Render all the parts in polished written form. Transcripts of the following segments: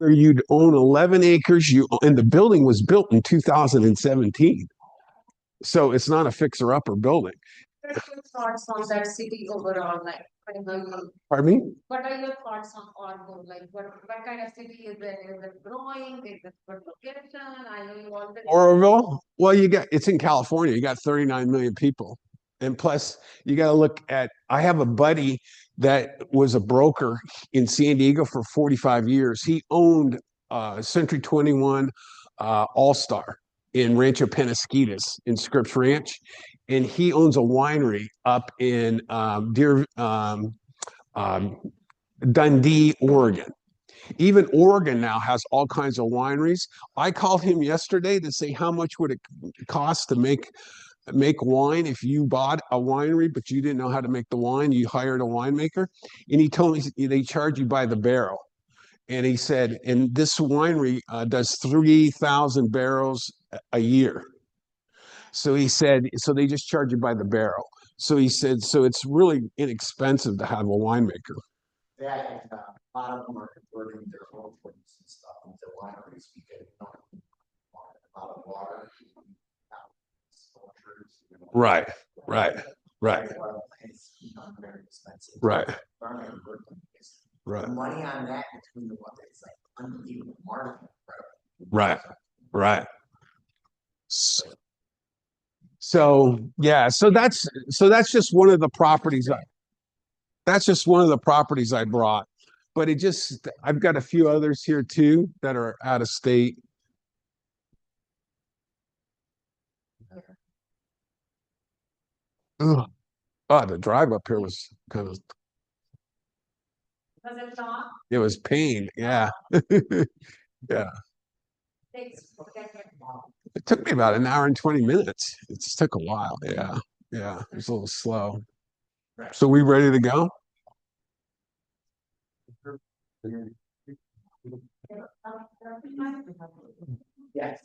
Or you'd own 11 acres. And the building was built in 2017. So it's not a fixer-upper building. What are your thoughts on that city overall? Like, Pardon me? what are your thoughts on Argo? Like, what kind of city is it? Is it growing? Is it good location? I know you already. Oroville? Well, it's in California. You got 39 million people. And plus, you got to look at, I have a buddy that was a broker in San Diego for 45 years. He owned Century 21 All Star in Rancho Penasquitos in Scripps Ranch. And he owns a winery up in Dundee, Oregon. Even Oregon now has all kinds of wineries. I called him yesterday to say how much would it cost to make wine if you bought a winery, but you didn't know how to make the wine. You hired a winemaker, and he told me they charge you by the barrel. And he said, and this winery does 3,000 barrels a year. So he said, so they just charge you by the barrel. So he said, so it's really inexpensive to have a winemaker. Yeah, I think a lot of them are converting their own drinks and stuff into wineries because they don't want a lot of water. Right, right, right, It's very expensive. right, The right, money on that between the one that's like unbelievable market. right, right. So yeah, so that's just one of the properties I brought. But I've got a few others here too that are out of state. Ugh. Oh, the drive up here was kind of, Was it not? it was pain. Yeah. Yeah. Thanks. It took me about an hour and 20 minutes. It just took a while. Yeah. Yeah. It was a little slow. So we ready to go? Yes.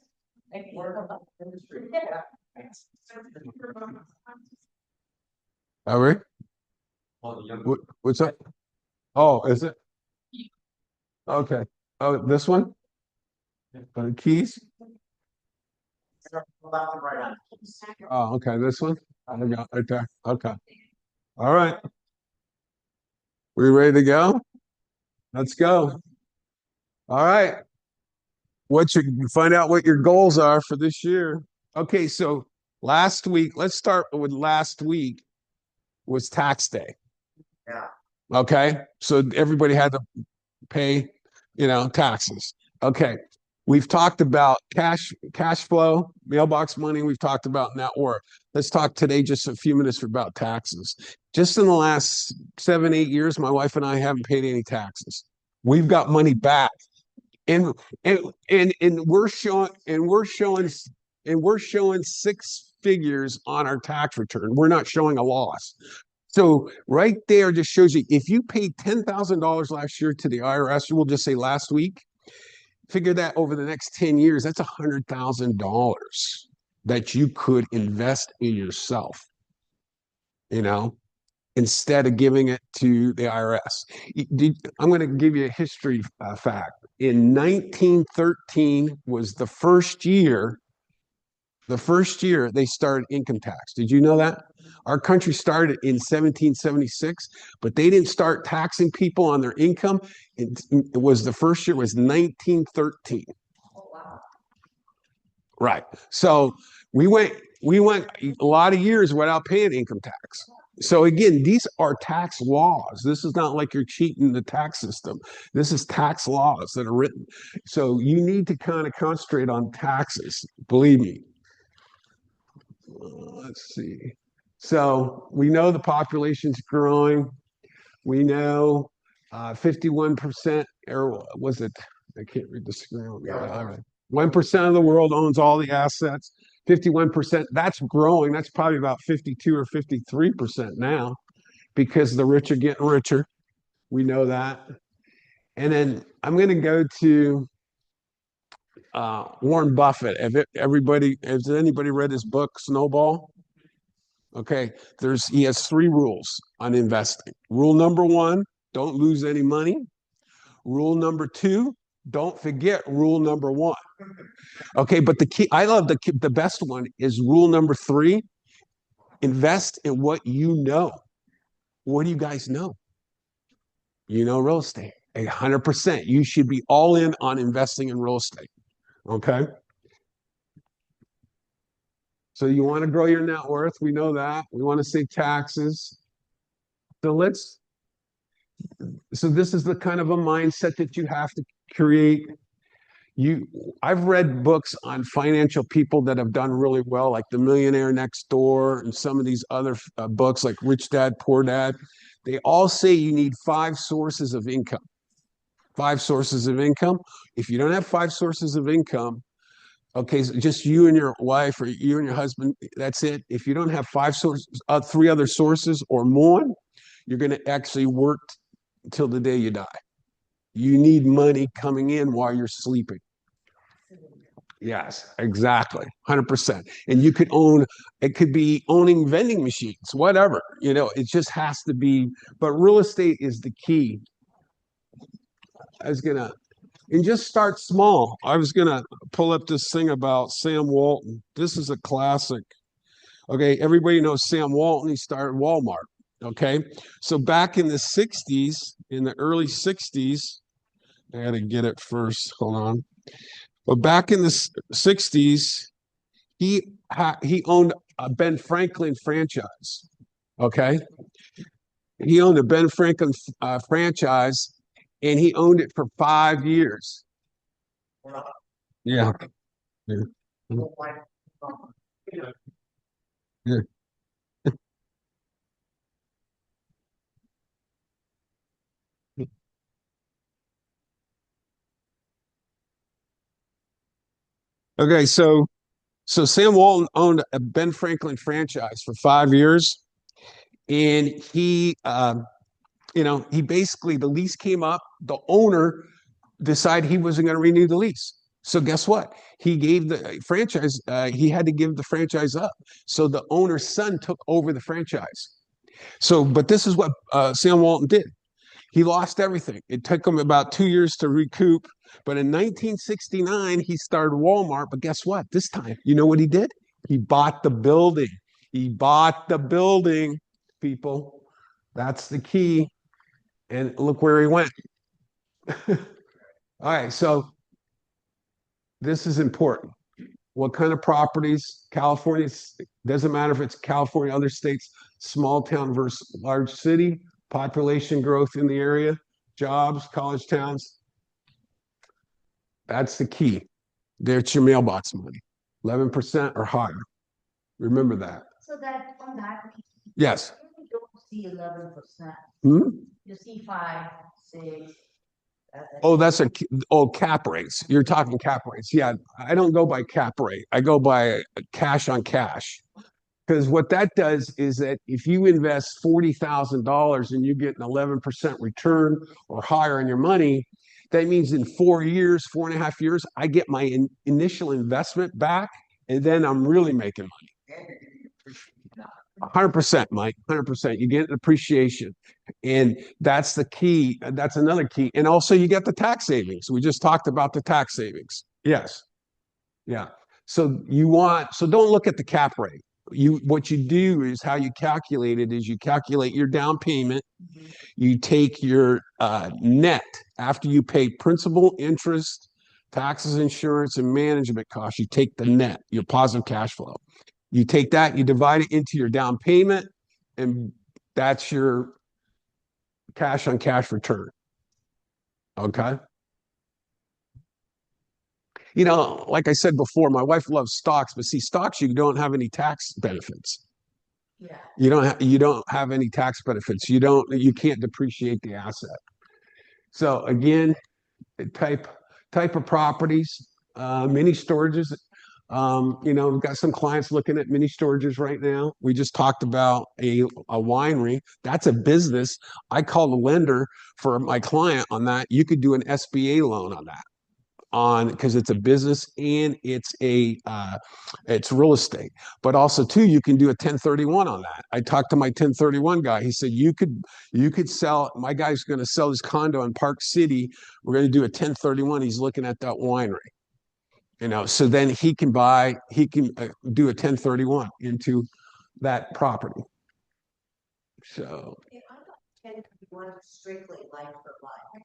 Are we? What's up? Oh, is it? Okay. Oh, this one? The keys? Oh, okay. This one? I got right there. Okay. All right. We ready to go? Let's go. All right. Find out what your goals are for this year. Okay, so last week, let's start with last week was tax day. Yeah. Okay. So everybody had to pay, taxes. Okay. We've talked about cash flow, mailbox money. We've talked about net worth. Let's talk today just a few minutes about taxes. Just in the last 7, 8 years, my wife and I haven't paid any taxes. We've got money back. And we're showing 6 figures on our tax return. We're not showing a loss. So right there just shows you if you paid $10,000 last year to the IRS, we'll just say last week, figure that over the next 10 years, that's $100,000 that you could invest in yourself, instead of giving it to the IRS. I'm going to give you a history fact. In 1913 was the first year they started income tax. Did you know that? Our country started in 1776, but they didn't start taxing people on their income. It was the first year was 1913. Oh, wow. Right. So we went a lot of years without paying income tax. So again, these are tax laws. This is not like you're cheating the tax system. This is tax laws that are written. So you need to kind of concentrate on taxes. Believe me. Let's see. So we know the population's growing. We know 51%, or was it? I can't read the screen. All right. 1% of the world owns all the assets. 51%, that's growing. That's probably about 52 or 53% now because the rich are getting richer. We know that. And then I'm going to go to Warren Buffett. Has anybody read his book, Snowball? Okay, he has 3 rules on investing. Rule number 1, don't lose any money. Rule number 2, Don't forget rule number 1. Okay, but the key, I love the best one is rule number 3. Invest in what you know. What do you guys know? You know real estate. 100%. You should be all in on investing in real estate. Okay. So you want to grow your net worth. We know that. We want to save taxes. So this is the kind of a mindset that you have to create. I've read books on financial people that have done really well, like The Millionaire Next Door and some of these other books like Rich Dad, Poor Dad. They all say you need 5 sources of income. 5 sources of income. If you don't have 5 sources of income, okay, so just you and your wife or you and your husband, that's it. If you don't have 5 sources, 3 other sources or more, you're going to actually work till the day you die. You need money coming in while you're sleeping. Yes, exactly. 100%. And you could it could be owning vending machines, whatever, it just has to be, but real estate is the key. And just start small. I was going to pull up this thing about Sam Walton. This is a classic. Okay, everybody knows Sam Walton. He started Walmart. Okay, so back in the 60s, in the early 60s, I got to get it first. Hold on. But back in the 60s, he owned a Ben Franklin franchise. Okay, he owned a Ben Franklin franchise, and he owned it for 5 years. Yeah. Yeah. Yeah. Okay, so Sam Walton owned a Ben Franklin franchise for 5 years, and he basically, the lease came up. The owner decided he wasn't going to renew the lease. So guess what? He gave the franchise. He had to give the franchise up. So the owner's son took over the franchise. But this is what Sam Walton did. He lost everything. It took him about 2 years to recoup. But in 1969, he started Walmart. But guess what? This time, you know what he did? He bought the building. He bought the building, people. That's the key. And look where he went. All right. So this is important. What kind of properties? California, doesn't matter if it's California, other states, small town versus large city, population growth in the area, jobs, college towns. That's the key. There's your mailbox money, 11% or higher. Remember that. So that on that. Yes. You don't see 11%. Hmm? You see 5, 6. Oh, cap rates. You're talking cap rates. Yeah, I don't go by cap rate. I go by cash on cash. Because what that does is that if you invest $40,000 and you get an 11% return or higher on your money, that means in 4 years, 4.5 years, I get my initial investment back, and then I'm really making money. 100%, Mike. 100%. You get an appreciation, and that's the key. That's another key. And also, you get the tax savings. We just talked about the tax savings. Yes. Yeah. So don't look at the cap rate. What you do is how you calculate it is you calculate your down payment. You take your net after you pay principal, interest, taxes, insurance, and management costs. You take the net, your positive cash flow. You take that, you divide it into your down payment, and that's your cash on cash return. Okay. Like I said before, my wife loves stocks, but see, stocks, you don't have any tax benefits. Yeah. You don't have any tax benefits. You can't depreciate the asset. So again, type of properties, mini storages. We've got some clients looking at mini storages right now. We just talked about a winery. That's a business. I called a lender for my client on that. You could do an SBA loan on that. on because it's a business and it's real estate. But also too, you can do a 1031 on that. I talked to my 1031 guy. He said you could sell. My guy's going to sell his condo in Park City. We're going to do a 1031. He's looking at that winery. So then he can do a 1031 into that property. So Yeah, I thought 1031 strictly like for like.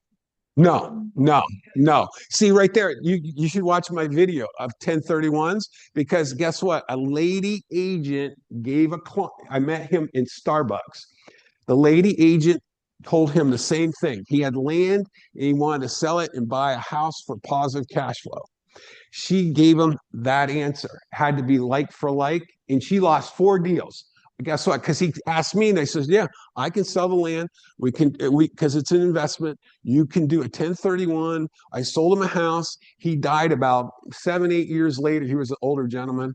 no. See right there, you should watch my video of 1031s because guess what? A lady agent gave a client. I met him in Starbucks. The lady agent told him the same thing. He had land and he wanted to sell it and buy a house for positive cash flow. She gave him that answer. Had to be like for like, and she lost 4 deals. Guess what? Because he asked me, and I says, "Yeah, I can sell the land. Because it's an investment. You can do a 1031." I sold him a house. He died about 7, 8 years later. He was an older gentleman,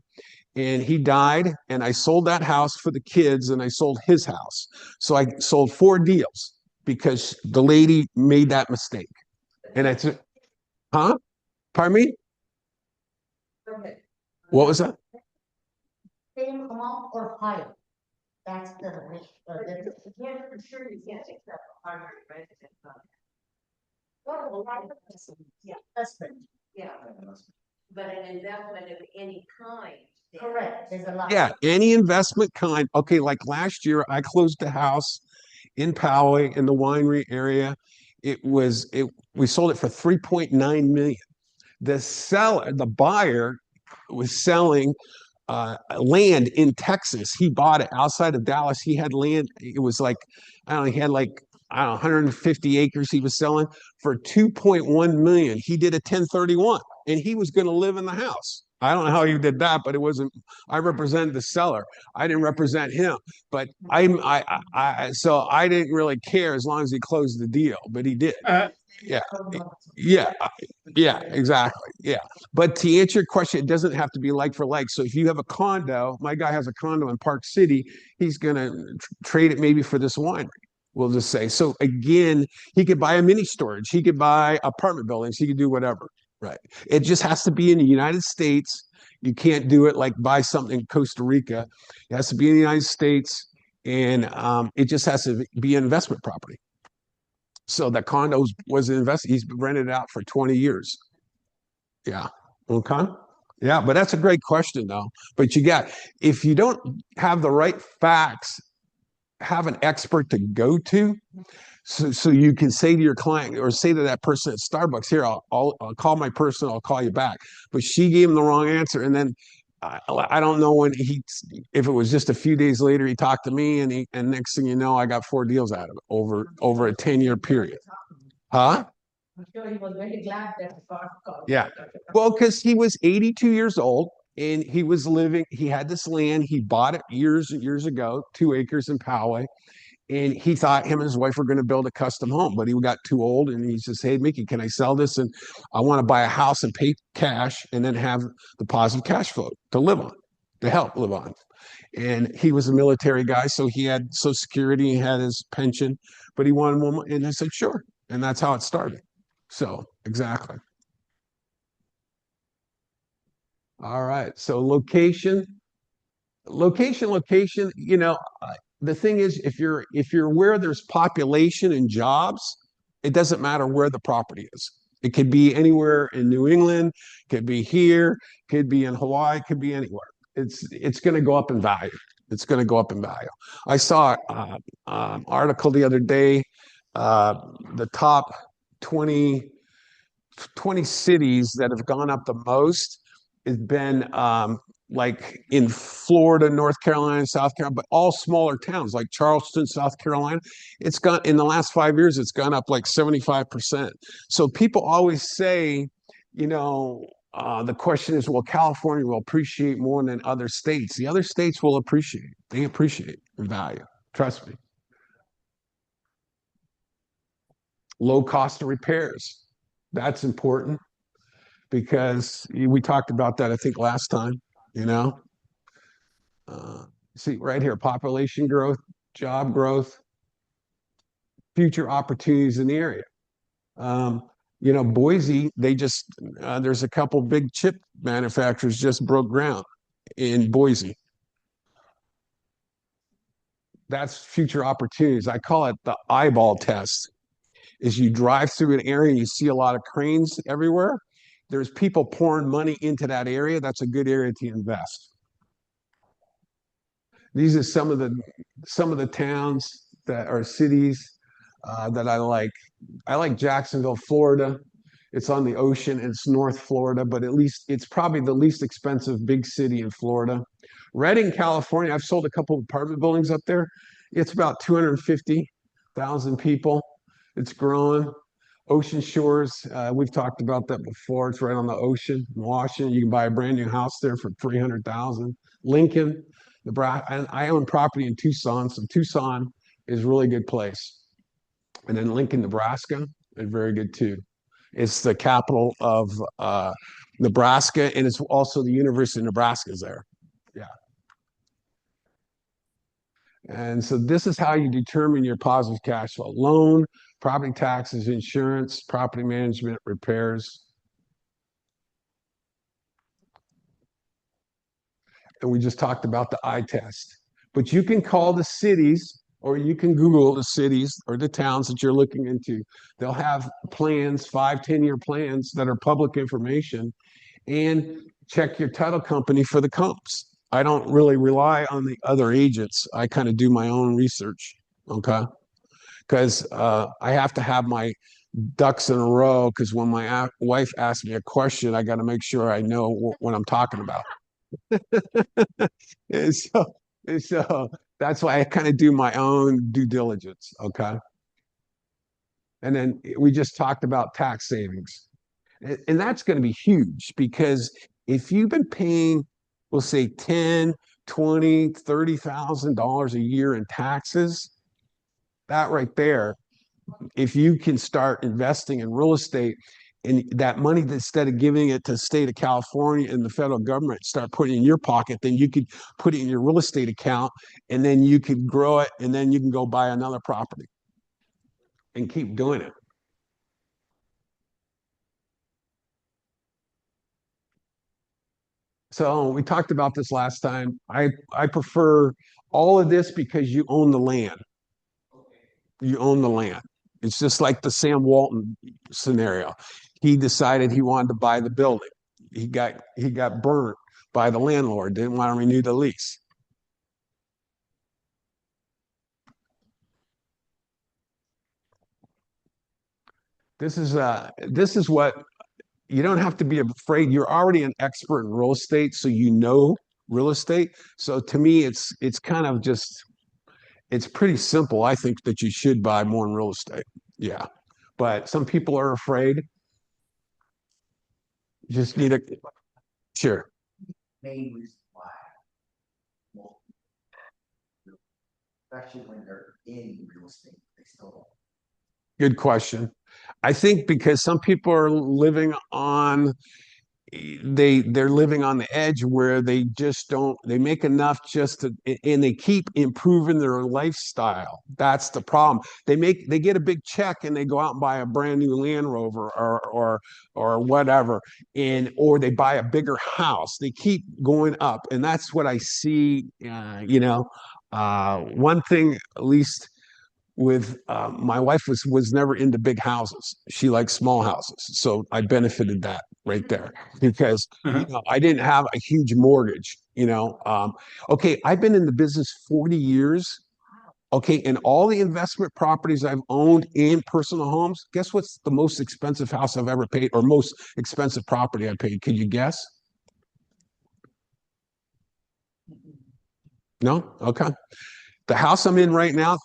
and he died. And I sold that house for the kids, and I sold his house. So I sold 4 deals because the lady made that mistake. And I said, "Huh? Pardon me? What was that?" Same amount or higher. That's the wish. Yeah, for sure, you can't accept a primary residence on it. Well, yeah, that's right. Yeah, but an investment of any kind. then- Correct, there's a lot. Yeah, any investment kind. Okay, like last year, I closed a house in Poway in the winery area. We sold it for 3.9 million. The buyer was selling land in Texas. He bought it outside of Dallas. He had land. It was like, I don't know, he had like, I don't know, 150 acres he was selling for 2.1 million. He did a 1031 and he was going to live in the house. I don't know how he did that, but it wasn't, I represented the seller. I didn't represent him, but so I didn't really care as long as he closed the deal, but he did. Yeah. Yeah. Yeah, exactly. Yeah. But to answer your question, it doesn't have to be like for like. So if you have a condo, my guy has a condo in Park City, he's going to trade it maybe for this winery. We'll just say. So again, he could buy a mini storage, he could buy apartment buildings, he could do whatever. Right. It just has to be in the United States. You can't do it like buy something in Costa Rica. It has to be in the United States, and it just has to be an investment property. So the condo was invested. He's rented it out for 20 years. Yeah. Okay. Yeah, but that's a great question though. But if you don't have the right facts, have an expert to go to. So you can say to your client or say to that person at Starbucks, here, I'll call my person, I'll call you back. But she gave him the wrong answer. And then I don't know if it was just a few days later, he talked to me and next thing you know, I got 4 deals out of it over a 10-year period. Huh? I'm sure he was very glad that the car called. Yeah. Well, because he was 82 years old and he had this land. He bought it years and years ago, 2 acres in Poway. And he thought him and his wife were going to build a custom home, but he got too old and he says, "Hey, Mickey, can I sell this? And I want to buy a house and pay cash and then have the positive cash flow to live on, to help live on." And he was a military guy, so he had Social Security, he had his pension, but he wanted more money. And I said, "Sure." And that's how it started. So, exactly. All right. So location, the thing is, if you're where there's population and jobs, it doesn't matter where the property is. It could be anywhere in New England, could be here, could be in Hawaii, could be anywhere. It's going to go up in value. It's going to go up in value. I saw an article the other day, the top 20 cities that have gone up the most has been like in Florida, North Carolina, South Carolina, but all smaller towns like Charleston, South Carolina. It's gone in the last 5 years, it's gone up like 75%. So people always say, the question is, well, California will appreciate more than other states. The other states will appreciate. They appreciate in value. Trust me. Low cost of repairs. That's important because we talked about that, I think, last time, see right here, population growth, job growth, future opportunities in the area. You know, Boise, there's a couple big chip manufacturers just broke ground in Boise. That's future opportunities. I call it the eyeball test. Is you drive through an area and you see a lot of cranes everywhere. There's people pouring money into that area. That's a good area to invest. These are some of the towns that are cities that I like. I like Jacksonville, Florida. It's on the ocean. It's North Florida, but at least it's probably the least expensive big city in Florida. Redding, California. I've sold a couple of apartment buildings up there. It's about 250,000 people. It's growing. Ocean Shores, we've talked about that before. It's right on the ocean in Washington. You can buy a brand new house there for 300,000. Lincoln, Nebraska. I own property in Tucson, so Tucson is a really good place. And then Lincoln, Nebraska is very good too. It's the capital of Nebraska, and it's also the University of Nebraska is there. Yeah. And so this is how you determine your positive cash flow: loan, property taxes, insurance, property management, repairs. And we just talked about the eye test. But you can call the cities, or you can Google the cities or the towns that you're looking into. They'll have plans, 5-10 year plans that are public information, and check your title company for the comps. I don't really rely on the other agents. I kind of do my own research, okay? Because I have to have my ducks in a row, because when my wife asks me a question, I got to make sure I know what I'm talking about. and so, and so that's why I kind of do my own due diligence, okay? And then we just talked about tax savings. And that's going to be huge, because if you've been paying, we'll say 10, 20, $30,000 a year in taxes, that right there, if you can start investing in real estate, and that money, instead of giving it to the state of California and the federal government, start putting it in your pocket, then you could put it in your real estate account, and then you could grow it, and then you can go buy another property and keep doing it. So we talked about this last time. I prefer all of this because you own the land. You own the land. It's just like the Sam Walton scenario. He decided he wanted to buy the building. He got burnt by the landlord, didn't want to renew the lease. This is what you don't have to be afraid. You're already an expert in real estate, so you know real estate. So to me, it's kind of just it's pretty simple. I think that you should buy more in real estate. Yeah. But some people are afraid. You just need a sure. Main reason why. Well, especially when they're in real estate, they still don't. Good question. I think because some people are living on they're living on the edge where they just don't they make enough just to and they keep improving their lifestyle. That's the problem. They get a big check and they go out and buy a brand new Land Rover or whatever, and or they buy a bigger house. They keep going up, and that's what I see. One thing at least with my wife was never into big houses. She likes small houses, so I benefited that right there because I didn't have a huge mortgage. Okay, I've been in the business 40 years. Okay, and all the investment properties I've owned in personal homes, guess what's the most expensive house I've ever paid, or most expensive property I paid? Can you guess? No? Okay. The house I'm in right now,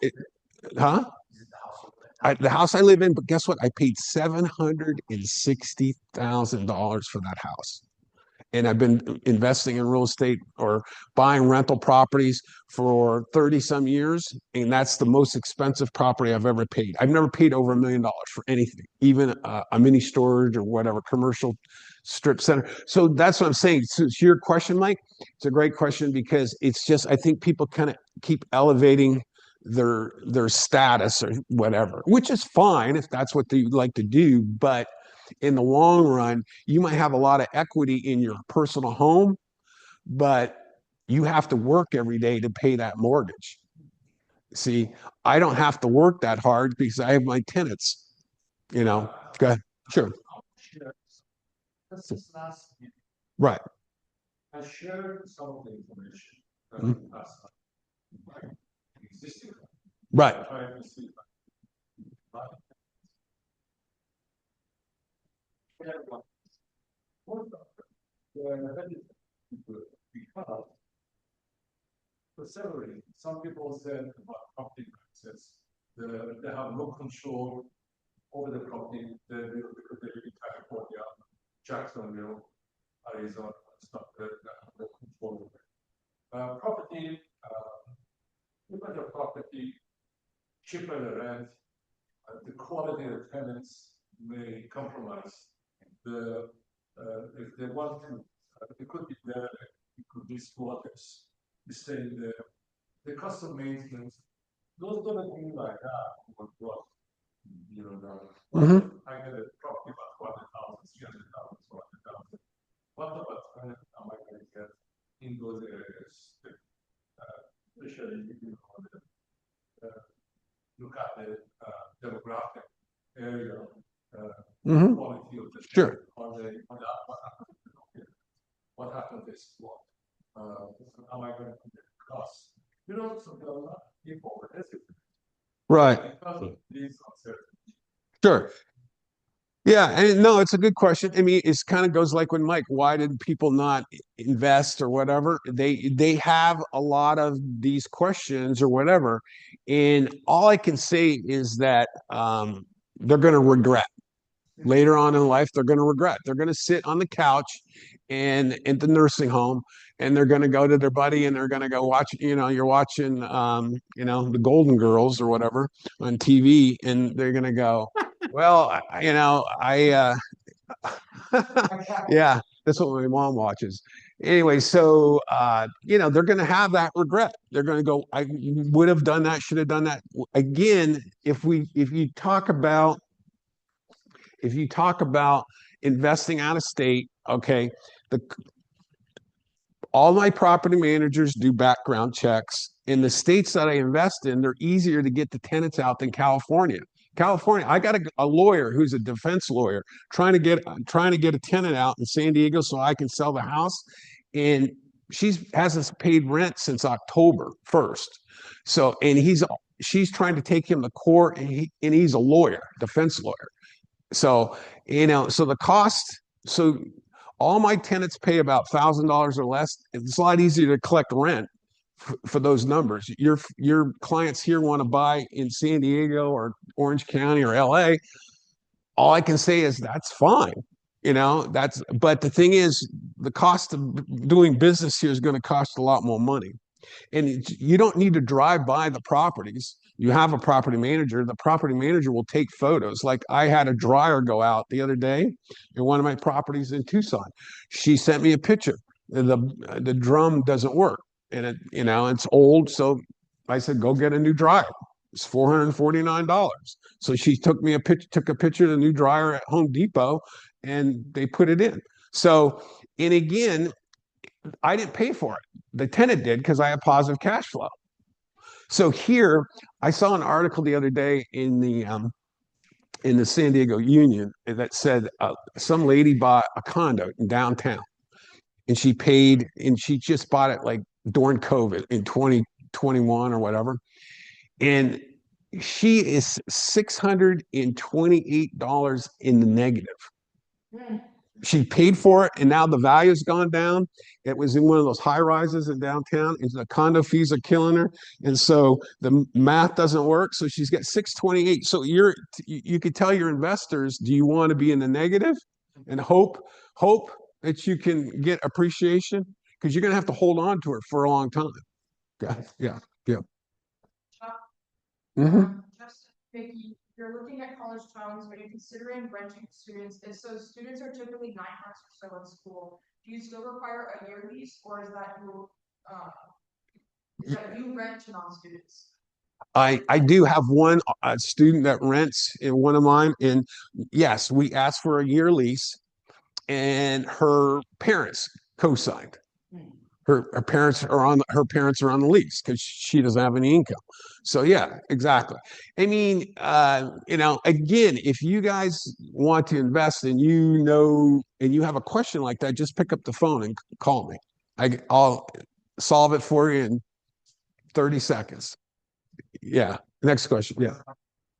huh? The house I live in, but guess what? I paid $760,000 for that house. And I've been investing in real estate or buying rental properties for 30 some years. And that's the most expensive property I've ever paid. I've never paid over $1 million for anything, even a mini storage or whatever, commercial strip center. So that's what I'm saying. So to your question, Mike, it's a great question because it's just, I think people kind of keep elevating their status or whatever, which is fine if that's what they like to do. But in the long run, you might have a lot of equity in your personal home, but you have to work every day to pay that mortgage. See, I don't have to work that hard because I have my tenants, you know. Go ahead. Sure. This is last week. Right. I shared some of the information that Mhm. we passed on. My existing. Right. Trying to see. Right. Yeah, well, what the- that is good because for several reasons, some people said about property taxes, they have no control over the property, because they live in California, Jacksonville, Arizona, stuff that have no control over. Property, look at the property, cheaper the rent, the quality of the tenants may compromise. If they want to, it could be there, it could be squatters, staying there. The cost of maintenance, those little things like that would drop. You know, Mhm. I get a property about 200,000, 300,000, 400,000. What about am I going to get in those areas? Especially if you look at the demographic area, Mhm. quality of the Sure. on the what happened this what? Am I going to get costs? You know, so there are a lot of people were hesitant Right. because of these uncertainties. Sure. Yeah, and no, it's a good question. I mean, it's kind of goes like when Mike, why did people not invest or whatever? They have a lot of these questions or whatever, and all I can say is that they're going to regret later on in life. They're going to regret. They're going to sit on the couch and in the nursing home, and they're going to go to their buddy and they're going to go watch. You know, you're watching, the Golden Girls or whatever on TV, and they're going to go, well, yeah, that's what my mom watches. Anyway, so they're going to have that regret. They're going to go, I would have done that, should have done that. Again, if you talk about investing out of state, okay, the all my property managers do background checks. In the states that I invest in, they're easier to get the tenants out than California. California, I got a lawyer who's a defense lawyer trying to get a tenant out in San Diego so I can sell the house, and she hasn't paid rent since October 1st. So, and she's trying to take him to court, and he's a lawyer, defense lawyer. So, so the cost, so all my tenants pay about $1,000 or less. It's a lot easier to collect rent for those numbers. Your clients here want to buy in San Diego or Orange County or LA. All I can say is that's fine. But the thing is, the cost of doing business here is going to cost a lot more money. And you don't need to drive by the properties. You have a property manager. The property manager will take photos. Like I had a dryer go out the other day in one of my properties in Tucson. She sent me a picture. The drum doesn't work, and it's old. So I said, go get a new dryer. It's $449. So she took a picture of the new dryer at Home Depot, and they put it in. So, and again, I didn't pay for it. The tenant did because I have positive cash flow. So here, I saw an article the other day in the San Diego Union that said some lady bought a condo in downtown, and she just bought it like during COVID in 2021 or whatever, and she is $628 in the negative. She paid for it, and now the value's gone down. It was in one of those high rises in downtown, and the condo fees are killing her, and so the math doesn't work. So she's got 628. So you could tell your investors, do you want to be in the negative and hope that you can get appreciation, because you're going to have to hold on to it for a long time. Yeah. Mm-hmm. Just Vicky, you're looking at college towns, are you considering renting to students? And so students are typically 9 months or so in school. Do you still require a year lease, or is that you rent to non-students? I do have one student that rents in one of mine, and yes, we asked for a year lease, and her parents co-signed. Her parents are on the lease because she doesn't have any income. So yeah, exactly. I mean, again, if you guys want to invest and and you have a question like that, just pick up the phone and call me. I'll solve it for you in 30 seconds. Yeah. Next question. Yeah.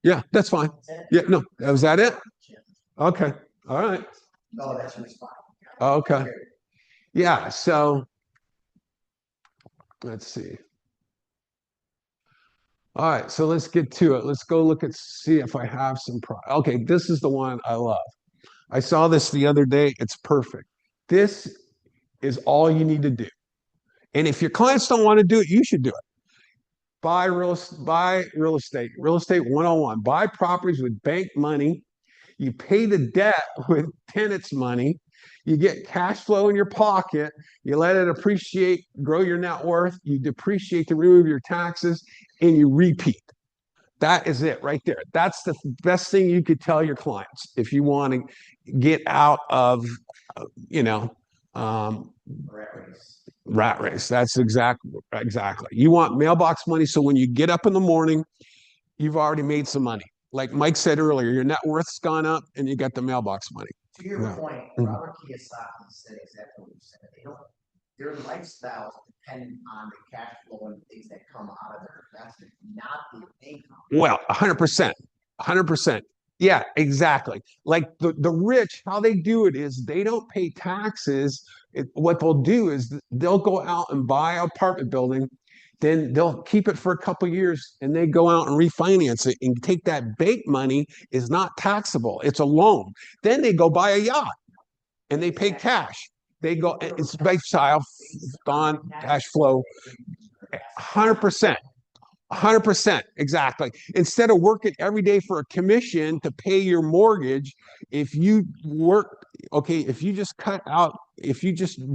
Yeah, that's fine. Yeah, no, was that it? Okay. All right. No, that's just fine. Okay. Yeah, so let's see. All right, so let's get to it. Let's go look at see if I have some okay, this is the one I love. I saw this the other day. It's perfect. This is all you need to do. And if your clients don't want to do it, you should do it. Buy real estate. Real estate 101. Buy properties with bank money. You pay the debt with tenants' money. You get cash flow in your pocket. You let it appreciate, grow your net worth. You depreciate to remove your taxes, and you repeat. That is it right there. That's the best thing you could tell your clients if you want to get out of, you know, rat race. That's exactly. You want mailbox money, so when you get up in the morning, you've already made some money. Like Mike said earlier, your net worth's gone up, and you got the mailbox money. To your point, Robert Kiyosaki said exactly what you said. Their lifestyle is dependent on the cash flow and things that come out of their investment, not the income. Well, 100%, 100%. Yeah, exactly. Like the rich, how they do it is they don't pay taxes. What they'll do is they'll go out and buy an apartment building, then they'll keep it for a couple of years, and they go out and refinance it and take that bank money is not taxable. It's a loan. Then they go buy a yacht, and they pay cash. They go. It's lifestyle, on cash flow, 100%. 100%, exactly. Instead of working every day for a commission to pay your mortgage, if you work, okay, if you just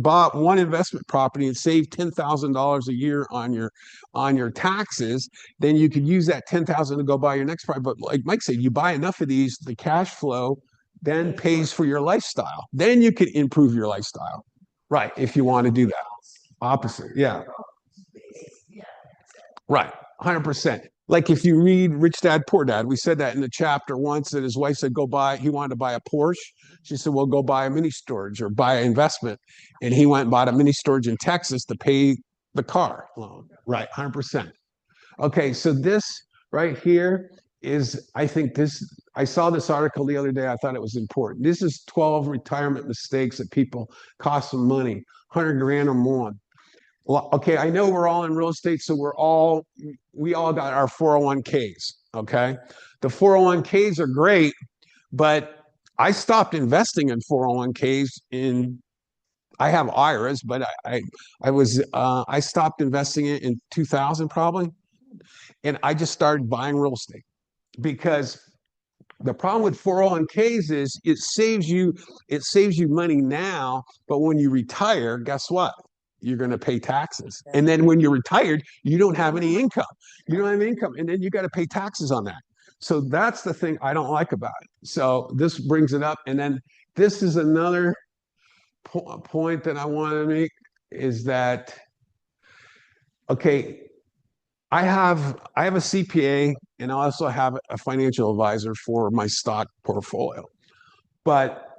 bought one investment property and saved $10,000 a year on your taxes, then you could use that 10,000 to go buy your next property. But like Mike said, you buy enough of these, the cash flow then pays for your lifestyle. Then you can improve your lifestyle, right? If you want to do that. Opposite, yeah. Right. 100%. Like if you read Rich Dad, Poor Dad, we said that in the chapter once that his wife said, he wanted to buy a Porsche. She said, well, go buy a mini storage or buy an investment. And he went and bought a mini storage in Texas to pay the car loan. Right. 100%. Okay. So this right here is, I saw this article the other day. I thought it was important. This is 12 retirement mistakes that people cost them money, 100 grand or more. Well, okay, I know we're all in real estate, so we all got our 401ks, okay? The 401ks are great, but I stopped investing in 401ks I have IRAs, but I stopped investing in 2000 probably, and I just started buying real estate because the problem with 401ks is it saves you money now, but when you retire, guess what? You're going to pay taxes. And then when you're retired, you don't have any income. You don't have income. And then you got to pay taxes on that. So that's the thing I don't like about it. So this brings it up. And then this is another point that I want to make is that, okay, I have a CPA and I also have a financial advisor for my stock portfolio. But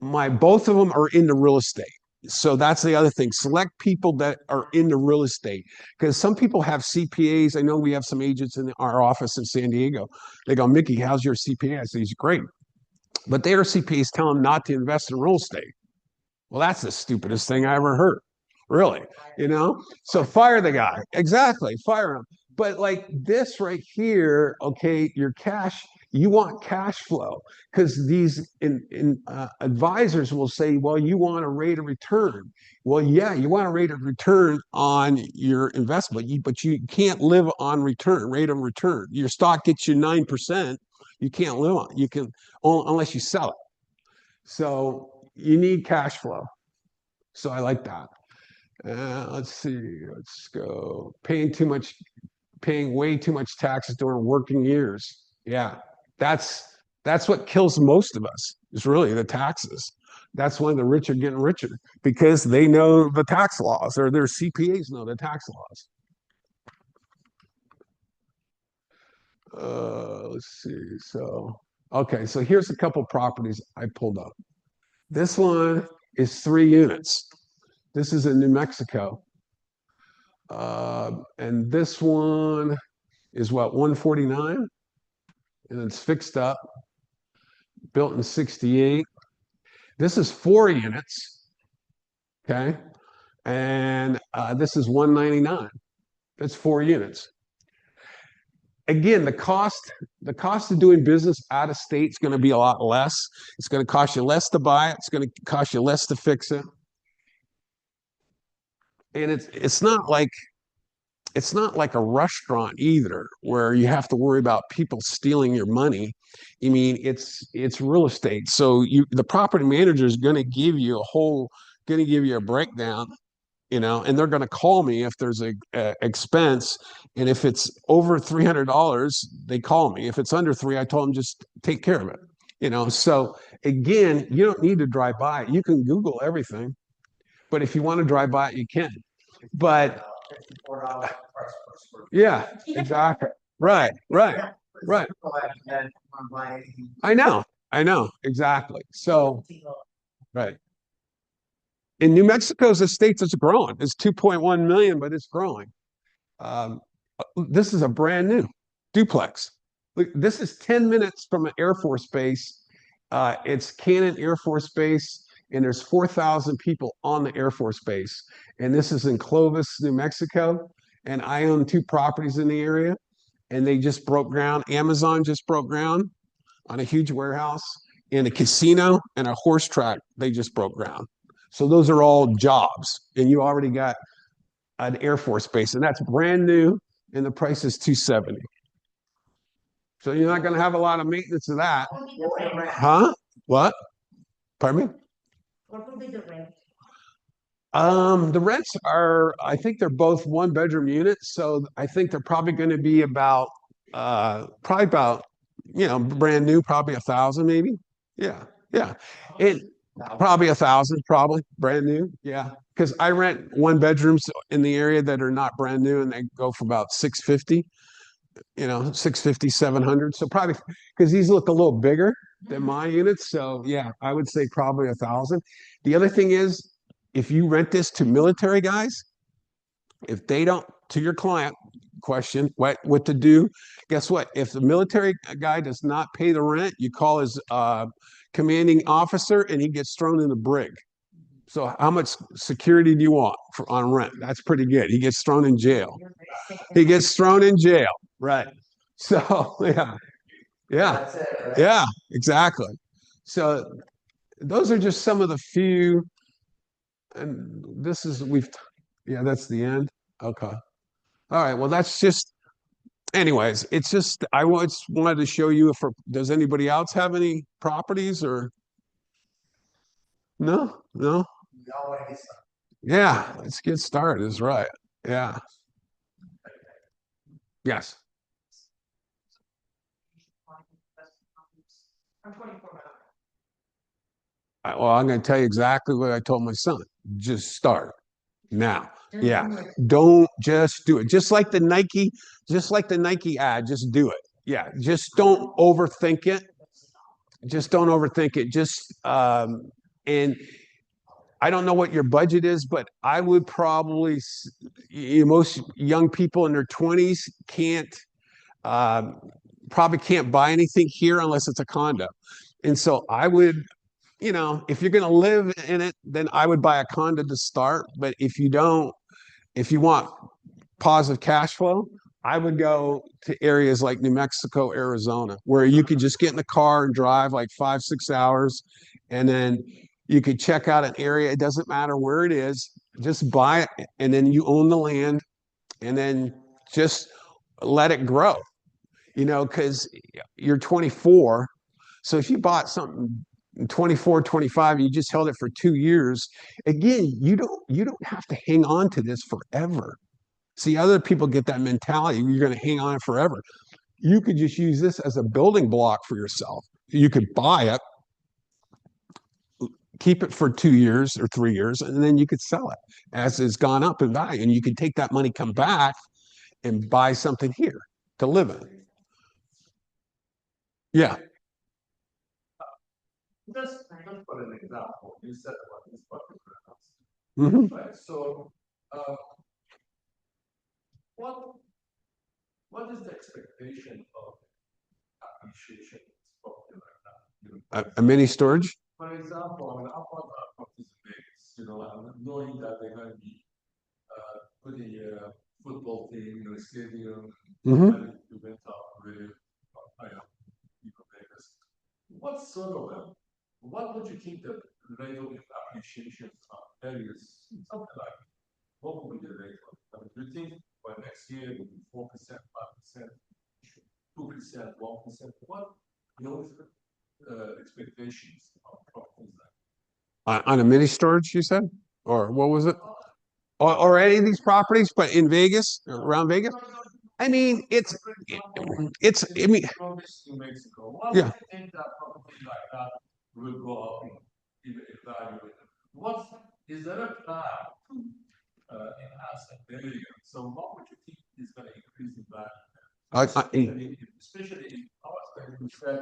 both of them are into real estate. So that's the other thing. Select people that are into real estate because some people have CPAs. I know we have some agents in our office in San Diego. They go, Mickey, how's your CPA? I say, he's great. But their CPAs tell them not to invest in real estate. Well, that's the stupidest thing I ever heard. Really, So fire the guy. Exactly. Fire him. But like this right here, okay, your cash, you want cash flow because these advisors will say, well, you want a rate of return. Well, yeah, you want a rate of return on your investment, but you can't live on rate of return. Your stock gets you 9%. You can't live on. You can unless you sell it. So you need cash flow. So I like that. Let's see. Let's go. Paying too much paying way too much taxes during working years. Yeah, that's what kills most of us, is really the taxes. That's when the rich are getting richer because they know the tax laws, or their CPAs know the tax laws. Let's see. So, okay, so here's a couple properties I pulled up. This one is 3 units. This is in New Mexico. And this one is what, 149? And it's fixed up, built in 68. This is 4 units. Okay. And this is 199. That's 4 units. Again, the cost of doing business out of state is going to be a lot less. It's going to cost you less to buy it. It's going to cost you less to fix it. And it's not like a restaurant either, where you have to worry about people stealing your money. I mean, it's real estate. So the property manager is going to give you a breakdown, and they're going to call me if there's a expense. And if it's over $300, they call me. If it's under 3, I told them just take care of it. So again, you don't need to drive by it. You can Google everything, but if you want to drive by it, you can. But $54 price per square foot. yeah, exactly. Right. Yeah. Right. Go ahead and then come buy anything. I know, exactly. So, right. In New Mexico's estates, it's growing. It's 2.1 million, but it's growing. This is a brand new duplex. Look, this is 10 minutes from an Air Force base. It's Cannon Air Force Base, and there's 4,000 people on the Air Force Base. And this is in Clovis, New Mexico. And I own 2 properties in the area, and they just broke ground. Amazon just broke ground on a huge warehouse, and a casino and a horse track. They just broke ground. So those are all jobs, and you already got an Air Force base, and that's brand new, and the price is $270. So you're not going to have a lot of maintenance of that, What would be the rent? huh? What? Pardon me? What would be the rent? The rents are, I think they're both 1-bedroom units, so I think they're probably going to be about, brand new, probably 1,000 maybe. Yeah, it probably 1,000, probably brand new. Yeah, because I rent 1-bedrooms in the area that are not brand new, and they go for about 650. 650, 700. So probably because these look a little bigger than my units. So yeah, I would say probably 1,000. The other thing is, if you rent this to military guys, if they don't, to your client question, what to do, guess what? If the military guy does not pay the rent, you call his commanding officer, and he gets thrown in the brig. So how much security do you want on rent? That's pretty good. He gets thrown in jail. He gets thrown in jail. Right. So yeah. That's it, right? Yeah, exactly. So those are just some of the few, and that's the end. Okay. All right. Well, that's just, anyways, it's just, I wanted to show you does anybody else have any properties or? No? We all want to get started. Yeah, let's get started, is right. Yeah. Yes. I'm 24. Well, I'm going to tell you exactly what I told my son. Just start now. Just Yeah. do it. Don't just do it. Just like the Nike ad, just do it. Yeah. Just don't overthink it. Just don't overthink it. And I don't know what your budget is, but I would probably, most young people in their 20s probably can't buy anything here unless it's a condo. And so I would, if you're going to live in it, then I would buy a condo to start. But if you want positive cash flow, I would go to areas like New Mexico, Arizona, where you could just get in the car and drive like 5-6 hours, and then you could check out an area. It doesn't matter where it is, just buy it, and then you own the land, and then just let it grow, because you're 24. So if you bought something 24, 25, you just held it for 2 years, again, you don't have to hang on to this forever. See, other people get that mentality. You're going to hang on it forever. You could just use this as a building block for yourself. You could buy it, keep it for 2 years or 3 years, and then you could sell it as it's gone up in value. And you can take that money, come back, and buy something here to live in. Yeah. Just for an example, you said about this particular house, Mhm. right? So, what is the expectation of appreciation of this property right now? You know, A mini storage. For example, I mean, I bought properties in Vegas, you know, I'm knowing that they're going to be putting a football team in a stadium, Mhm. and to rent out with people Vegas. What sort of what would you think the rate of appreciation of areas, something like, what would be the rate of? I mean, do you think by next year it will be 4%, 5%, 2%, 1%? What your expectations of properties like? On a mini storage, you said? Or what was it? Or any of these properties, but in Vegas, around Vegas? I mean, I mean, From this to Mexico, what yeah. would you think that property like that will go up in value? What is there a plan to enhance that area? So what would you think is going to increase in value? Especially in our state, we said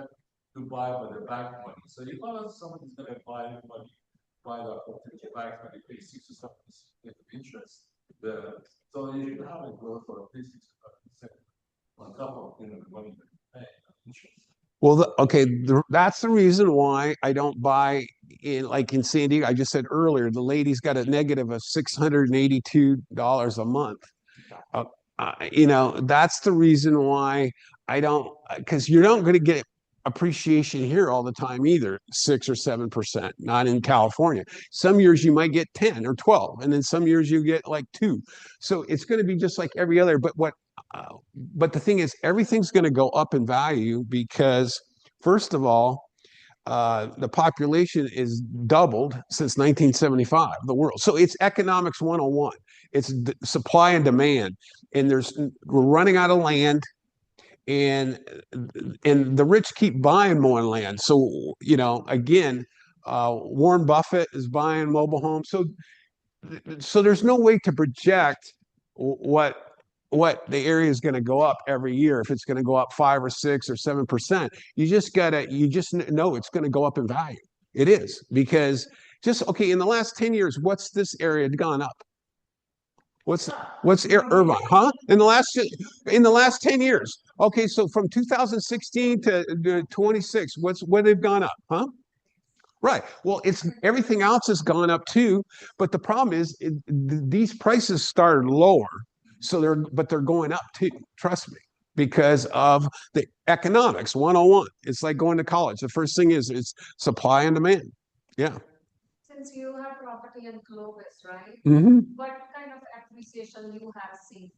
to buy with the bank money. So if somebody's going to buy that property back when they pay 6 or 7% of interest, so you should have a growth for at least 6 or 7% on top of the money that you pay interest. Well, okay, that's the reason why I don't buy in, like in San Diego. I just said earlier, the lady's got a negative of $682 a month. That's the reason why I don't, because you're not going to get appreciation here all the time either, 6 or 7%, not in California. Some years you might get 10 or 12, and then some years you get like 2. So it's going to be just like every other. But the thing is, everything's going to go up in value because, first of all, the population is doubled since 1975, the world. So it's economics 101. It's supply and demand. And we're running out of land, and the rich keep buying more land. So, again, Warren Buffett is buying mobile homes. So there's no way to project what the area is going to go up every year, if it's going to go up 5 or 6 or 7%. You just know it's going to go up in value. It is, because in the last 10 years, what's this area gone up? What's Irvine, huh? In the last 10 years. Okay, so from 2016 to 26, what they've gone up, huh? Right. Well, it's everything else has gone up too, but the problem is these prices started lower, but they're going up too. Trust me, because of the economics 101. It's like going to college. The first thing is it's supply and demand. Yeah. Since you have property in Clovis, right? Mm-hmm. What kind of appreciation you have seen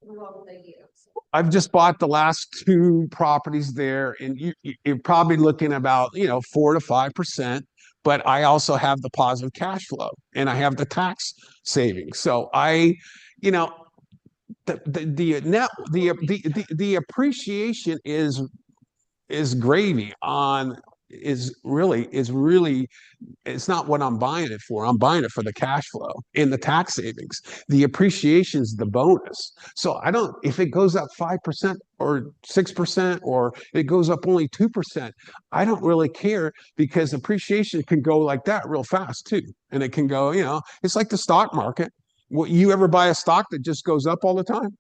throughout the years? I've just bought the last 2 properties there, and you're probably looking about 4 to 5%. But I also have the positive cash flow, and I have the tax savings. So the appreciation is gravy on is really it's not what I'm buying it for. I'm buying it for the cash flow and the tax savings. The appreciation is the bonus. So if it goes up 5% or 6% or it goes up only 2%, I don't really care, because appreciation can go like that real fast too. And it can go, it's like the stock market. You ever buy a stock that just goes up all the time?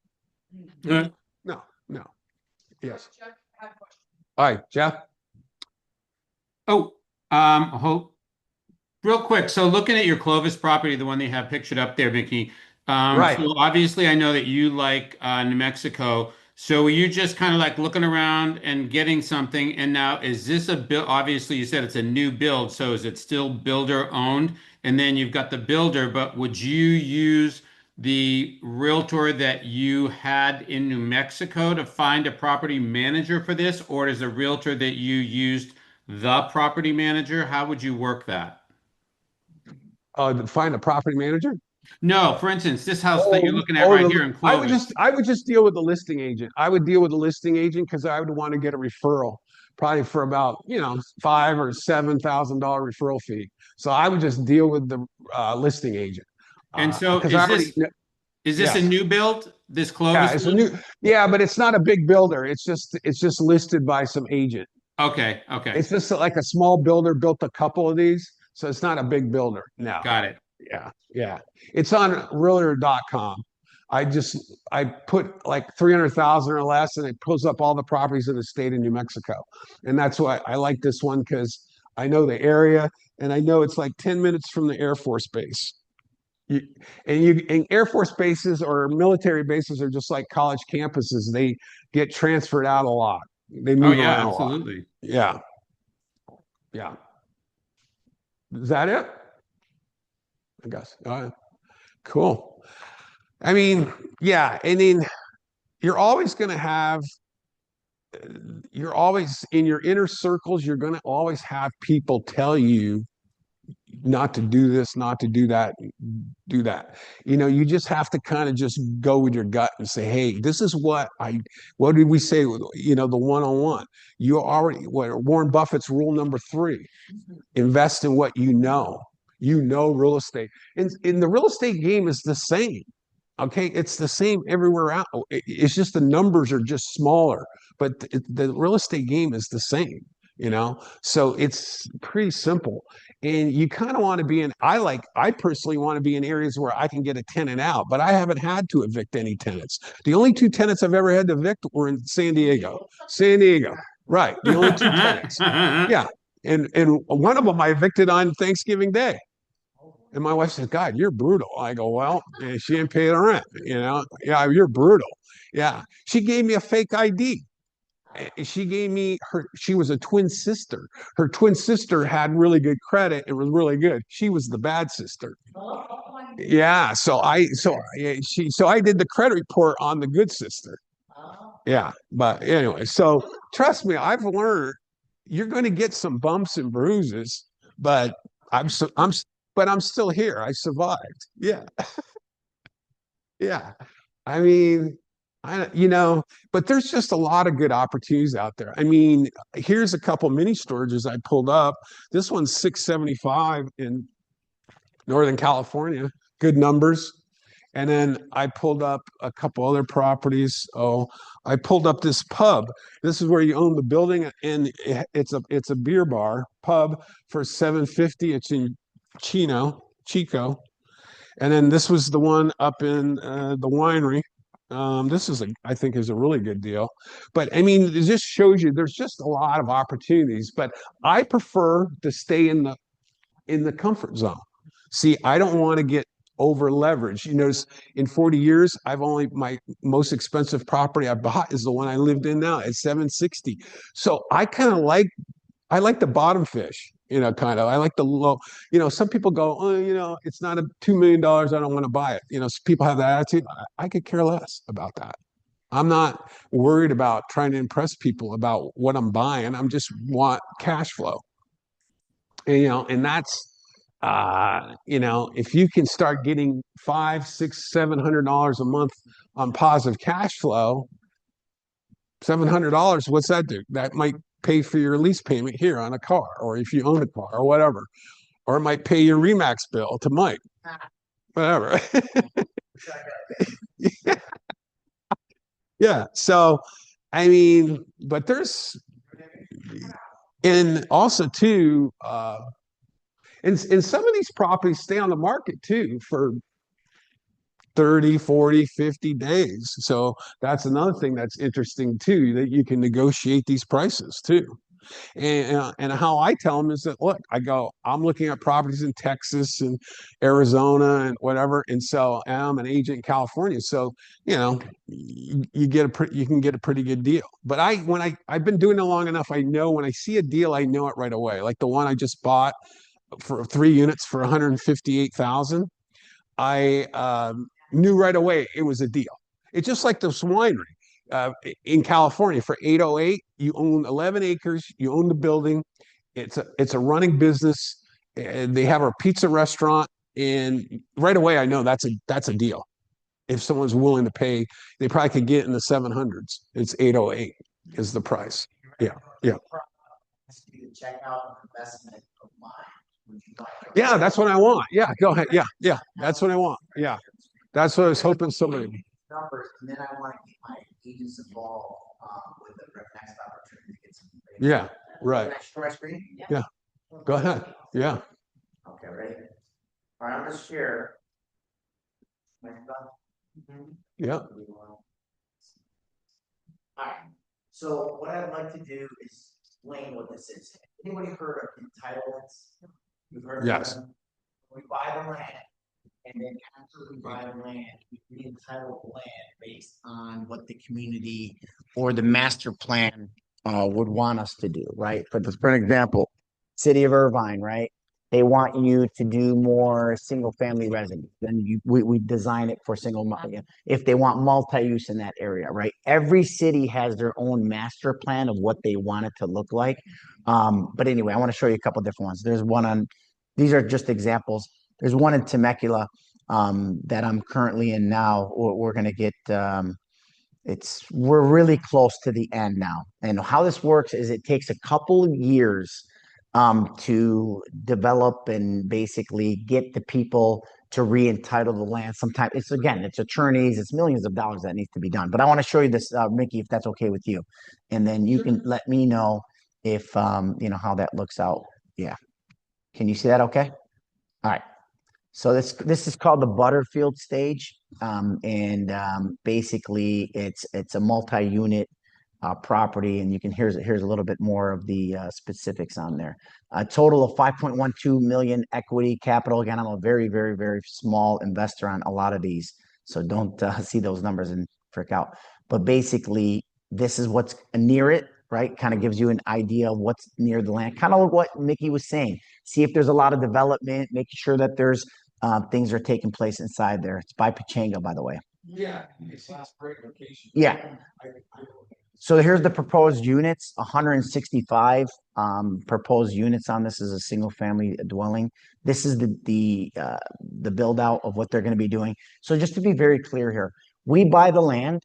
No. Yes. Jeff had a question. All right, Jeff. Oh, hope. Real quick, so looking at your Clovis property, the one they have pictured up there, Mickey. Right. So obviously, I know that you like New Mexico. So were you just kind of like looking around and getting something? And now, is this a build? Obviously, you said it's a new build. So is it still builder owned? And then you've got the builder, but would you use the realtor that you had in New Mexico to find a property manager for this? Or is the realtor that you used the property manager? How would you work that? Find a property manager. No, for instance, this house that you're looking at Oh, right here in Clovis. I would just deal with the listing agent. I would deal with the listing agent because I would want to get a referral, probably for about, $5,000 or $7,000 referral fee. So I would just deal with the listing agent. And so Because I already, is this a yes. new build? This Yeah, Clovis it's a one? new, yeah, but it's not a big builder. It's just listed by some agent. Okay, okay. It's just like a small builder built a couple of these, so it's not a big builder. No. Got it. Yeah, yeah. It's on realtor.com. I put like 300,000 or less, and it pulls up all the properties in the state of New Mexico. And that's why I like this one, because I know the area, and I know it's like 10 minutes from the Air Force Base. You, and Air Force bases or military bases are just like college campuses. They get transferred out a lot. They Oh move yeah, around a lot. absolutely. Yeah. Yeah. Is that it? I guess. Cool. I mean, yeah. I mean, you're always going to have, you're always in your inner circles, you're going to always have people tell you not to do this, not to do that, do that. You just have to kind of just go with your gut and say, hey, this is what did we say, the one-on-one? What Warren Buffett's rule number 3, invest in what you know. Real estate. And the real estate game is the same. Okay, it's the same everywhere out. It's just the numbers are just smaller, but the real estate game is the same. So it's pretty simple. And you kind of want to be I personally want to be in areas where I can get a tenant out, but I haven't had to evict any tenants. The only 2 tenants I've ever had to evict were in San Diego. Right? The only 2 tenants. Yeah, and one of them I evicted on Thanksgiving Day. And my wife says, God, you're brutal. I go, well, she didn't pay the rent, Yeah, you're brutal. Yeah. She gave me a fake ID. She gave me she was a twin sister. Her twin sister had really good credit and was really good. She was the bad sister. Yeah. So I did the credit report on the good sister. Yeah. But anyway, so trust me, I've learned you're going to get some bumps and bruises, but I'm still here. I survived. Yeah. Yeah. I mean, but there's just a lot of good opportunities out there. I mean, here's a couple mini storages I pulled up. This one's 675 in Northern California. Good numbers. And then I pulled up a couple other properties. Oh, I pulled up this pub. This is where you own the building, and it's a beer bar pub for $750. It's in Chico. And then this was the one up in the winery. This I think is a really good deal. But I mean, it just shows you there's just a lot of opportunities. But I prefer to stay in the comfort zone. See, I don't want to get over leveraged. In 40 years, my most expensive property I bought is the one I lived in now at 760. So I kind of like the bottom fish, kind of. I like the low, some people go, oh, it's not $2 million. I don't want to buy it. People have that attitude. I could care less about that. I'm not worried about trying to impress people about what I'm buying. I'm just want cash flow. And that's, if you can start getting $500, $600, $700 a month on positive cash flow, $700, what's that do? That might pay for your lease payment here on a car, or if you own a car or whatever, or it might pay your Remax bill to Mike, whatever. Yeah. Yeah. So, I mean, but and also too, and some of these properties stay on the market too for 30, 40, 50 days. So that's another thing that's interesting too, that you can negotiate these prices too. And how I tell them is that, look, I'm looking at properties in Texas and Arizona and whatever. And so I'm an agent in California. So, you can get a pretty good deal. But I've been doing it long enough. I know when I see a deal, I know it right away. Like the one I just bought for 3 units for 158,000. I knew right away it was a deal. It's just like this winery in California for 808. You own 11 acres. You own the building. It's a running business. They have a pizza restaurant And right away, I know that's a deal. If someone's willing to pay, they probably could get in the 700s. It's 808 is the price. Yeah, yeah. Ask you to check out an investment of mine. Would you like to- Yeah, that's what I want. Yeah, go ahead. Yeah, yeah. That's what I want. Yeah. That's what I was hoping somebody. Numbers, and then I want to get my agents involved, with the next opportunity to get some. Yeah, right. Can I share my screen? Yeah. Go ahead. Yeah. Okay, ready? All right, I'm gonna share. Next one. Yeah. All right, so what I'd like to do is explain what this is. Anybody heard of entitlements? You've heard of Yes. them? We buy the land, and then after we buy the land, we entitle the land based on what the community or the master plan would want us to do, right? For an example, City of Irvine, right? They want you to do more single family residence, then we design it for if they want multi-use in that area, right? Every city has their own master plan of what they want it to look like. But anyway, I want to show you a couple different ones. There's one on, these are just examples. There's one in Temecula that I'm currently in now. We're gonna get we're really close to the end now. And how this works is it takes a couple of years to develop and basically get the people to re-entitle the land. Sometimes it's attorneys, it's millions of dollars that needs to be done. But I want to show you this, Mickey, if that's okay with you. And then you can let me know if how that looks out. Yeah. Can you see that okay? All right. So this is called the Butterfield stage. Basically it's a multi-unit property, and you can here's a little bit more of the specifics on there. A total of 5.12 million equity capital. Again, I'm a very, very, very small investor on a lot of these, so don't see those numbers and freak out. But basically, this is what's near it, right? Kind of gives you an idea of what's near the land. Kind of like what Mickey was saying. See if there's a lot of development, making sure that there's things are taking place inside there. It's by Pechanga, by the way. Yeah, it's a great location. Yeah. I So here's the proposed units, 165 proposed units on this is a single family dwelling. This is the build out of what they're going to be doing. So just to be very clear here, we buy the land.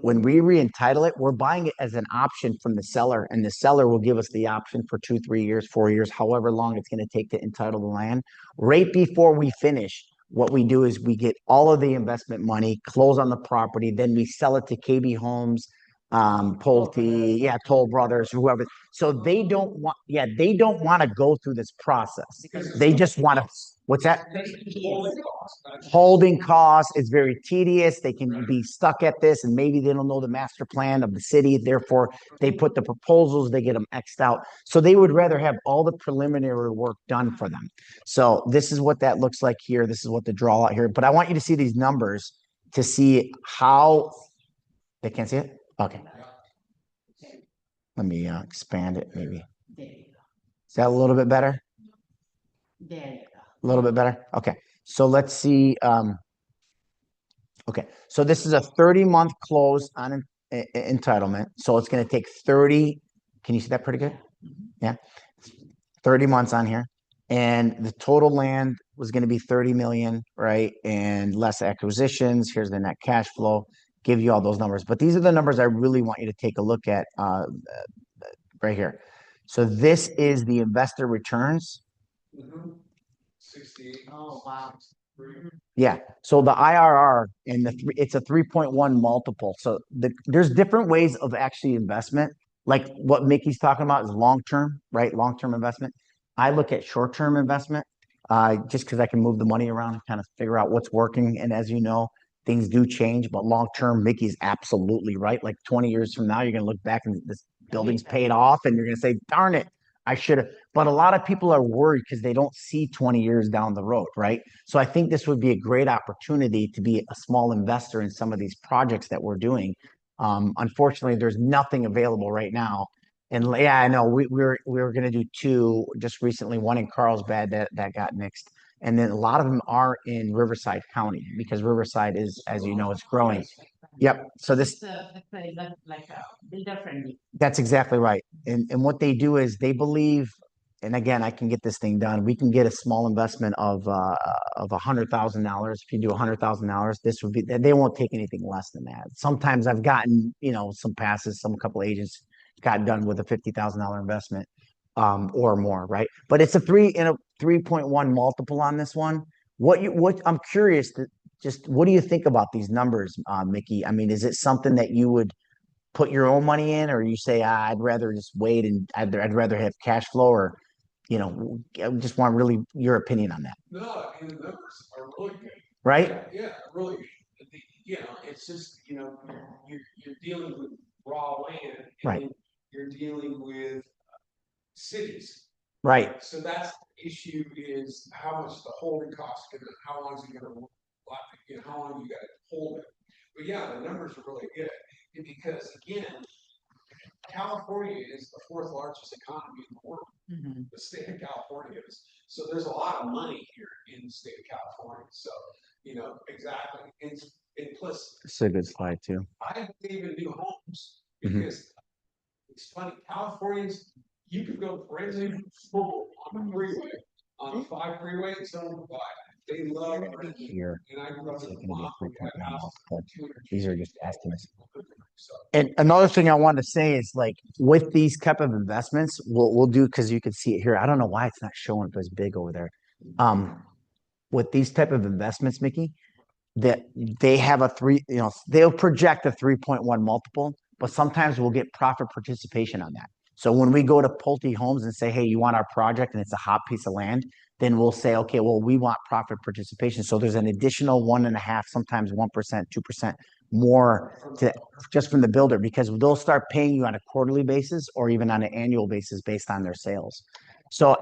When we re-entitle it, we're buying it as an option from the seller, and the seller will give us the option for 2, 3 years, 4 years, however long it's going to take to entitle the land. Right before we finish, what we do is we get all of the investment money, close on the property, then we sell it to KB Homes, Pulte, Toll Brothers, whoever. So they don't want to go through this process. They just want to, what's that? Holding costs. It's very tedious. They can be stuck at this, and maybe they don't know the master plan of the city. Therefore, they put the proposals, they get them X'd out. So they would rather have all the preliminary work done for them. So this is what that looks like here. This is what the draw out here. But I want you to see these numbers to see how they can't see it. Okay. Let me expand it maybe. There you go. Is that a little bit better? There you go. A little bit better? Okay. So let's see. Okay. So this is a 30-month close on entitlement. So it's going to take 30. Can you see that pretty good? Yeah. 30 months on here. And the total land was going to be 30 million, right? And less acquisitions. Here's the net cash flow. Give you all those numbers. But these are the numbers I really want you to take a look at right here. So this is the investor returns. 68. Oh, wow. Yeah. So the IRR and it's a 3.1 multiple. So there's different ways of actually investment. Like what Mickey's talking about is long-term, right? Long-term investment. I look at short-term investment just because I can move the money around and kind of figure out what's working. And as you know, things do change, but long-term, Mickey's absolutely right. Like 20 years from now, you're going to look back and this building's paid off and you're going to say, darn it, I should have. But a lot of people are worried because they don't see 20 years down the road, right? So I think this would be a great opportunity to be a small investor in some of these projects that we're doing. Unfortunately, there's nothing available right now. And yeah, I know we were going to do 2 just recently, one in Carlsbad that got nixed. And then a lot of them are in Riverside County because Riverside is, as you know, it's growing. Yep. So this, Like builder friendly. that's exactly right. And what they do is they believe and again, I can get this thing done. We can get a small investment of $100,000. If you do $100,000, this would be, they won't take anything less than that. Sometimes I've gotten, some passes, some couple agents got done with a $50,000 investment, or more, right? But it's a 3.1 multiple on this one. I'm curious what do you think about these numbers, Mickey? I mean, is it something that you would put your own money in, or you say, I'd rather just wait and I'd rather have cash flow, or, I just want really your opinion on that, No, I mean, the numbers are really good. right? Yeah, really good. It's just, you're dealing with raw land. Right. And you're dealing with cities. Right. So that's the issue, is how much the holding cost, how long is it gonna, how long you gotta hold it. But yeah, the numbers are really good, because again, California is the fourth largest economy in the world. The state of California is. So there's a lot of money here in the state of California. So, exactly. And plus, It's a good slide too. I believe in new homes, Mhm. because it's funny, Californians, you could go crazy on the freeway, on the 5 freeway, and someone would buy it. They love it. Here, And I grew up it's in gonna be a Vermont, we had 3.1 houses multiple. for 200. These are just estimates. So, And another thing I want to say is, like, with these type of investments, we'll do, because you can see it here. I don't know why it's not showing up as big over there. With these type of investments, Mickey, that they have they'll project a 3.1 multiple, but sometimes we'll get profit participation on that. So when we go to Pulte Homes and say, hey, you want our project, and it's a hot piece of land, then we'll say, okay, well, we want profit participation. So there's an additional 1.5, sometimes 1%, 2% more just from the builder, because they'll start paying you on a quarterly basis or even on an annual basis based on their sales. So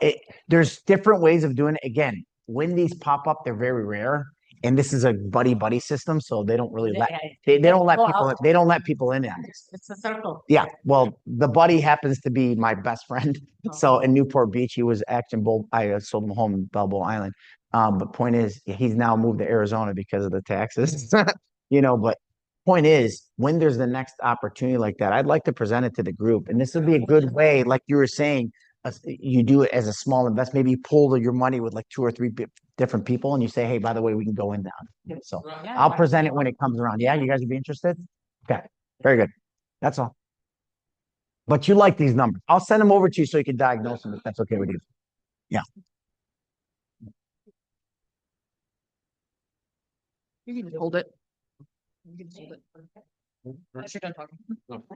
there's different ways of doing it. Again, when these pop up, they're very rare. And this is a buddy system, so they don't really they don't let people in on this. It's a circle. Yeah, well, the buddy happens to be my best friend. So in Newport Beach, he was I sold him a home in Balboa Island. But point is, he's now moved to Arizona because of the taxes. But point is, when there's the next opportunity like that, I'd like to present it to the group. And this would be a good way, like you were saying, you do it as a small investment. Maybe you pool your money with like 2 or 3 different people, and you say, hey, by the way, we can go in down. So I'll present it when it comes around. Yeah, you guys would be interested? Okay, very good. That's all. But you like these numbers. I'll send them over to you so you can diagnose them, if that's okay with you. Yeah. You can just hold it. You can just hold it. Once you're done talking.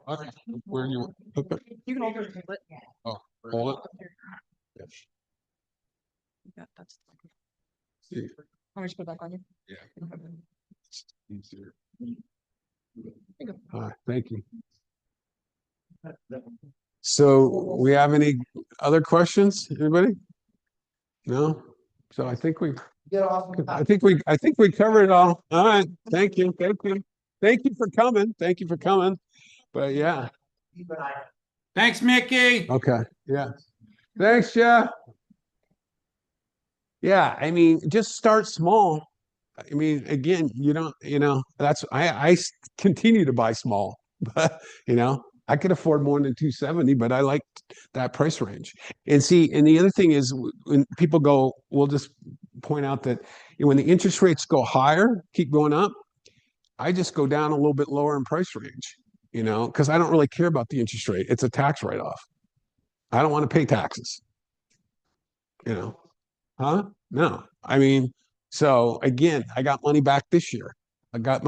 Okay. Where do you? Okay. You can hold it. Oh, hold it. Yes. Yeah, that's. See. I'm just put it back on you. Yeah. It's easier. you go. Thank you. So we have any other questions? Anybody? No? So I think we covered it all. All right. Thank you. Thank you. Thank you for coming. Thank you for coming. But yeah. Thanks, Mickey. Okay. Yeah. Thanks, Jeff. Yeah, I mean, just start small. I mean, again, that's I continue to buy small, but I could afford more than 270, but I like that price range. And see, and the other thing is, when people go, we'll just point out that when the interest rates go higher, keep going up, I just go down a little bit lower in price range, because I don't really care about the interest rate. It's a tax write-off. I don't want to pay taxes. Huh? No. I mean, so again, I got money back this year. I got